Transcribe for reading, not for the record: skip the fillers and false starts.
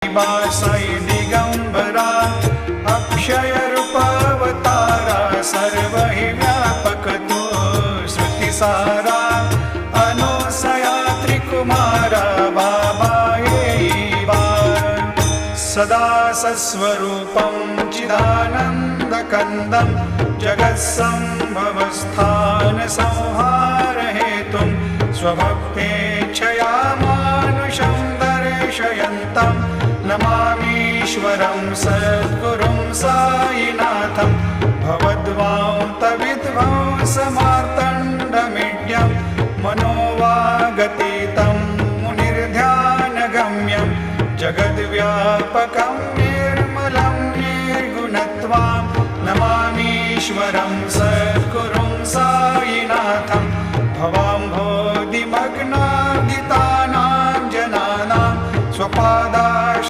साई दिगंबरा अक्षयरूपावतारा सर्व हि व्यापक तो श्रुतिसारा अनुसया त्रिकुमारा बाबा येईवा सदा सस्वरूपं चिदानन्दकन्दं जगत्सम्भवस्थान संहारहेतुं स्वभक्तेच्छया मानुषं दर्शयन्तं नमामीश्वरं सद्गुरुं साईनाथं भवद्वान्तविध्वंसमार्तण्डमीड्यं मनोवागतीतं मुनिर्ध्यानगम्यं जगद्व्यापकं निर्मलं निर्गुणत्वां नमामीश्वरं सद्गुरुं साईनाथं भवाम्भो